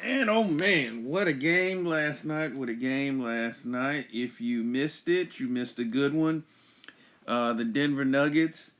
And oh man, what a game last night! What a game last night! If you missed it, you missed a good one. The Denver Nuggets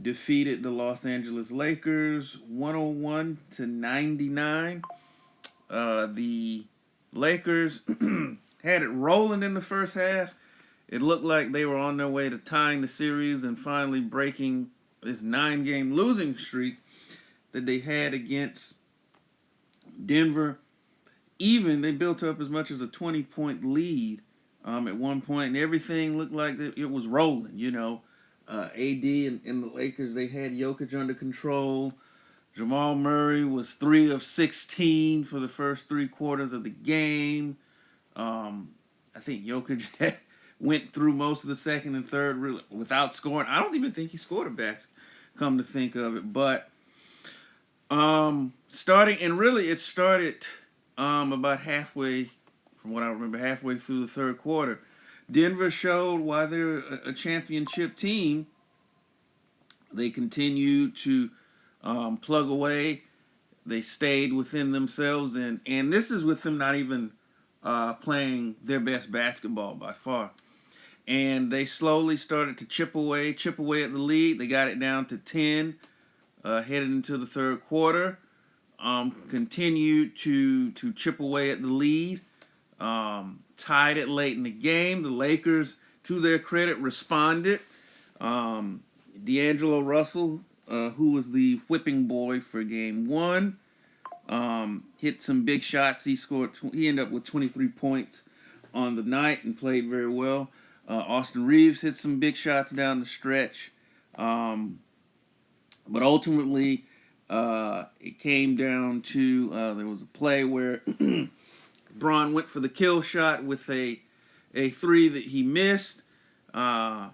defeated the Los Angeles Lakers 101 to 99. The Lakers had it rolling in the first half. It looked like they were on their way to tying the series and finally breaking this 9-game losing streak that they had against Denver. Even they built up as much as a 20-point lead at one point, and everything looked like it was rolling. AD and the Lakers, they had Jokic under control. Jamal Murray was 3 of 16 for the first 3 quarters of the game. I think Jokic went through most of the second and third really without scoring. I don't even think he scored a basket, come to think of it. But it started about halfway, from what I remember, halfway through the third quarter. Denver showed why they're a championship team. They continued to plug away. They stayed within themselves, and this is with them not even playing their best basketball by far. And they slowly started to chip away at the lead. They got it down to 10, headed into the third quarter. Continued to chip away at the lead. Tied it late in the game. The Lakers, to their credit, responded. D'Angelo Russell, who was the whipping boy for game one, hit some big shots. He ended up with 23 points on the night and played very well. Austin Reeves hit some big shots down the stretch. But ultimately, it came down to there was a play where Braun went for the kill shot with a three that he missed. Denver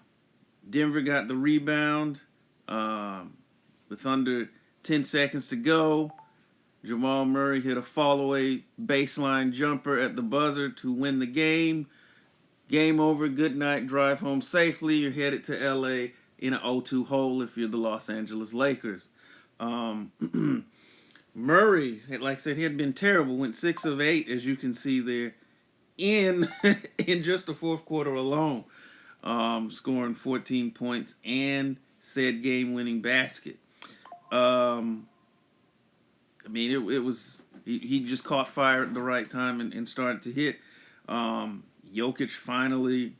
got the rebound with under 10 seconds to go. Jamal Murray hit a fall-away baseline jumper at the buzzer to win the game. Game over. Good night. Drive home safely. You're headed to L.A. in an 0-2 hole if you're the Los Angeles Lakers. Murray, like I said, he had been terrible. Went 6 of 8, as you can see there, in just the fourth quarter alone, scoring 14 points and said game-winning basket. It was he just caught fire at the right time and started to hit. Jokic finally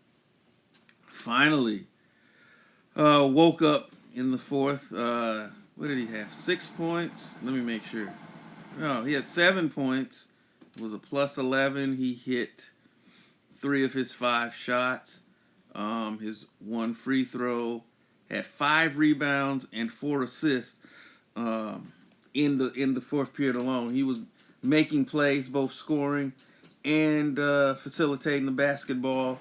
woke up in the fourth. What did he have? 6 points? Let me make sure. No, he had 7 points. It was a plus 11. He hit 3 of his 5 shots. His 1 free throw. Had 5 rebounds and 4 assists in the fourth period alone. He was making plays, both scoring and facilitating the basketball.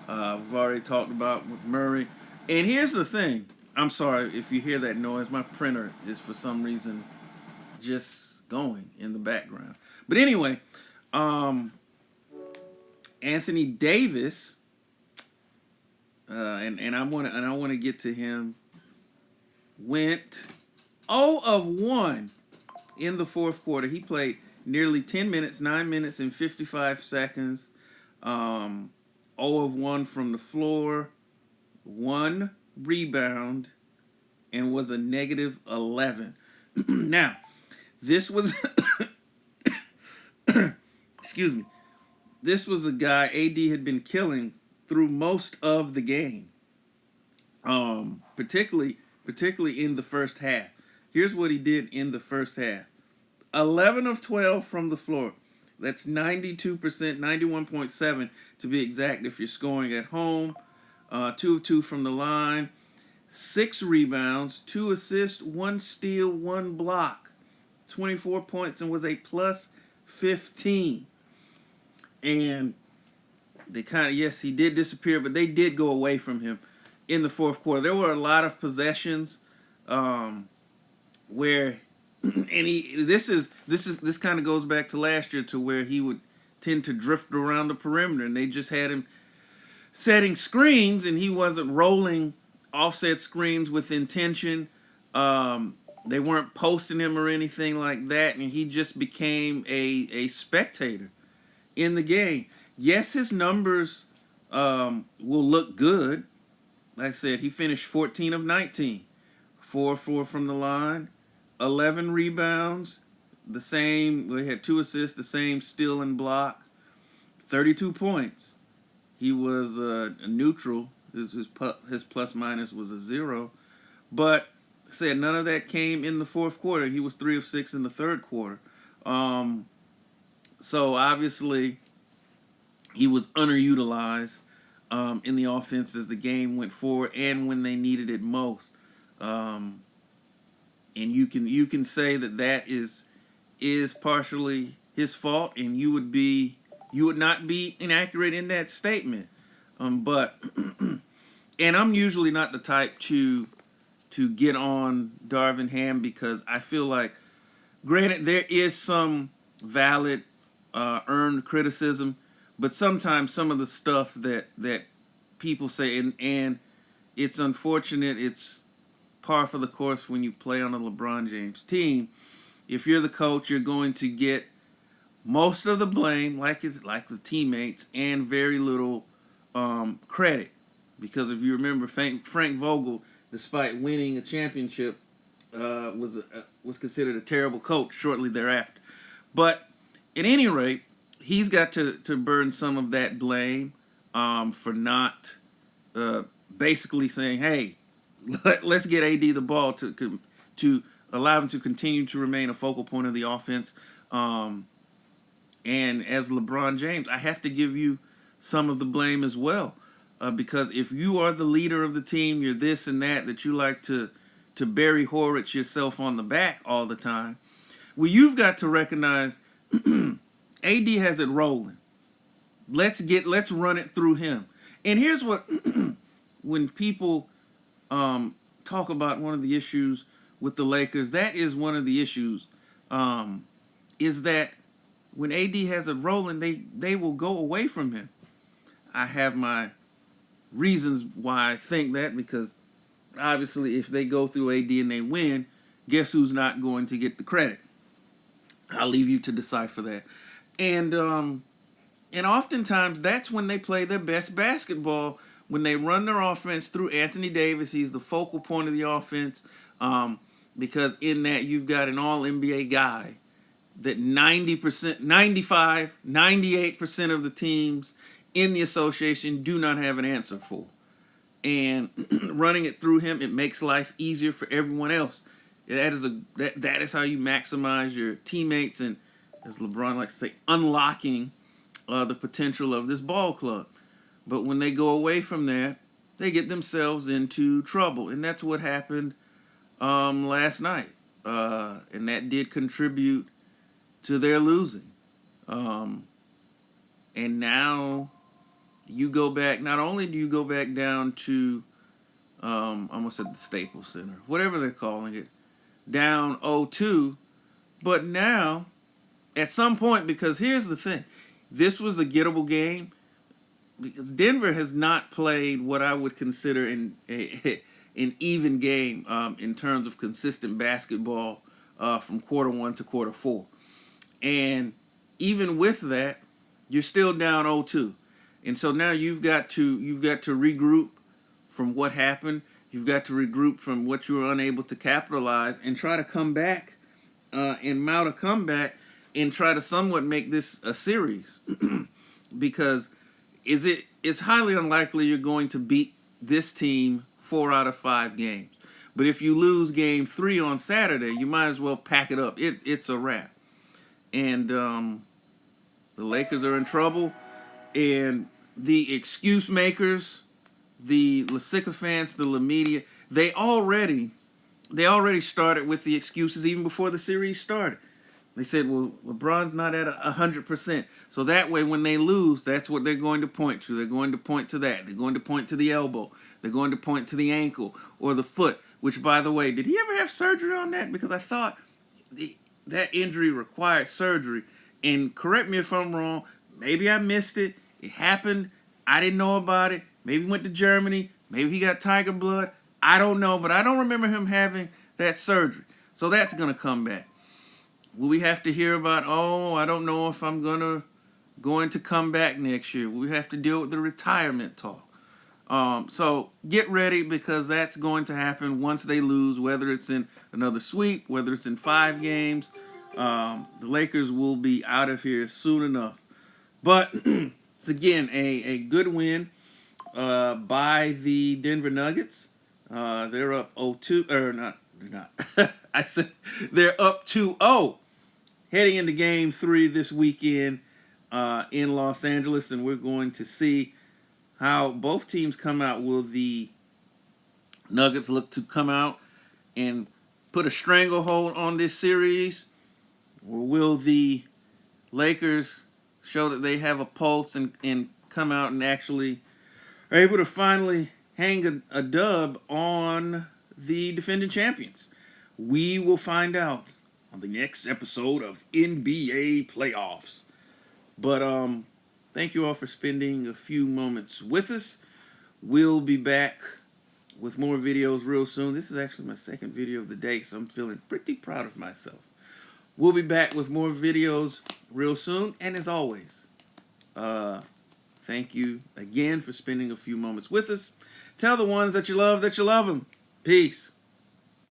We've already talked about with Murray. And here's the thing. I'm sorry if you hear that noise. My printer is for some reason just going in the background. But anyway, Anthony Davis, and I want to get to him, went 0 of 1 in the fourth quarter. He played nearly 10 minutes, 9 minutes and 55 seconds. 0 of 1 from the floor, 1 rebound, and was a negative 11. Now, this was excuse me. This was a guy AD had been killing through most of the game. Particularly in the first half. Here's what he did in the first half. 11 of 12 from the floor. That's 92%, 91.7 to be exact if you're scoring at home. 2 of 2 from the line. 6 rebounds, 2 assists, 1 steal, 1 block. 24 points and was a plus 15. And they yes, he did disappear, but they did go away from him in the fourth quarter. There were a lot of possessions where and this kind of goes back to last year, to where he would tend to drift around the perimeter, and they just had him setting screens, and he wasn't rolling offset screens with intention. They weren't posting him or anything like that, and he just became a spectator in the game. Yes, his numbers will look good. Like I said, he finished 14 of 19, 4-4 from the line, 11 rebounds, the same. We had 2 assists, the same steal and block, 32 points. He was a neutral. His plus minus was a 0. But said none of that came in the fourth quarter. He was 3 of 6 in the third quarter. Um, so obviously he was underutilized in the offense as the game went forward and when they needed it most. Um, and you can say that is partially his fault, and you would not be inaccurate in that statement. But and I'm usually not the type to get on Darvin Ham because I feel like, granted, there is some valid earned criticism, but sometimes some of the stuff that people say, and it's unfortunate, it's par for the course when you play on a LeBron James team. If you're the coach, you're going to get most of the blame, like the teammates, and very little credit. Because if you remember, Frank Vogel, despite winning a championship, was considered a terrible coach shortly thereafter. But at any rate, he's got to burn some of that blame for not basically saying, "Hey, let's get AD the ball to allow him to continue to remain a focal point of the offense." And as LeBron James, I have to give you some of the blame as well. Because if you are the leader of the team, you're this and that you like to Barry Horowitz yourself on the back all the time. Well, you've got to recognize AD has it rolling. Let's run it through him. And here's what when people talk about one of the issues with the Lakers, that is one of the issues, is that when AD has it rolling, they will go away from him. I have my reasons why I think that, because obviously if they go through AD and they win, guess who's not going to get the credit? I'll leave you to decipher that. And oftentimes that's when they play their best basketball, when they run their offense through Anthony Davis. He's the focal point of the offense, because in that you've got an all-NBA guy that 90%, 95, 98% of the teams in the association do not have an answer for. And running it through him, it makes life easier for everyone else. That is how you maximize your teammates and, as LeBron likes to say, unlocking the potential of this ball club. But when they go away from that, they get themselves into trouble. And that's what happened last night. And that did contribute to their losing. And now you go back, not only do you go back down to, almost at the Staples Center, whatever they're calling it, down 0-2, but now, at some point, because here's the thing, this was a gettable game, because Denver has not played what I would consider an even game in terms of consistent basketball from quarter 1 to quarter 4. And even with that, you're still down 0-2. And so now you've got to regroup from what happened. You've got to regroup from what you were unable to capitalize and try to come back and mount a comeback and try to somewhat make this a series. Because it's highly unlikely you're going to beat this team 4 out of 5 games. But if you lose game 3 on Saturday, you might as well pack it up. It's a wrap. And the Lakers are in trouble. And the excuse makers, the sycophants, the media, they already started with the excuses even before the series started. They said, well, LeBron's not at 100%. So that way when they lose, that's what they're going to point to. They're going to point to that. They're going to point to the elbow. They're going to point to the ankle or the foot, which, by the way, did he ever have surgery on that? Because I thought that injury required surgery. And correct me if I'm wrong. Maybe I missed it. It happened. I didn't know about it. Maybe he went to Germany. Maybe he got tiger blood. I don't know, but I don't remember him having that surgery. So that's going to come back. Will we have to hear about, oh, I don't know if I'm going to come back next year? We have to deal with the retirement talk. So get ready, because that's going to happen once they lose, whether it's in another sweep, whether it's in 5 games. The Lakers will be out of here soon enough. But it's, again, a good win by the Denver Nuggets. They're up 0-2, or not, they're not. I said they're up 2-0 heading into Game 3 this weekend in Los Angeles, and we're going to see how both teams come out. Will the Nuggets look to come out and put a stranglehold on this series, or will the Lakers show that they have a pulse and come out and actually are able to finally hang a dub on the defending champions? We will find out on the next episode of NBA Playoffs. But thank you all for spending a few moments with us. We'll be back with more videos real soon. This is actually my second video of the day, so I'm feeling pretty proud of myself. We'll be back with more videos real soon. And as always, thank you again for spending a few moments with us. Tell the ones that you love them. Peace.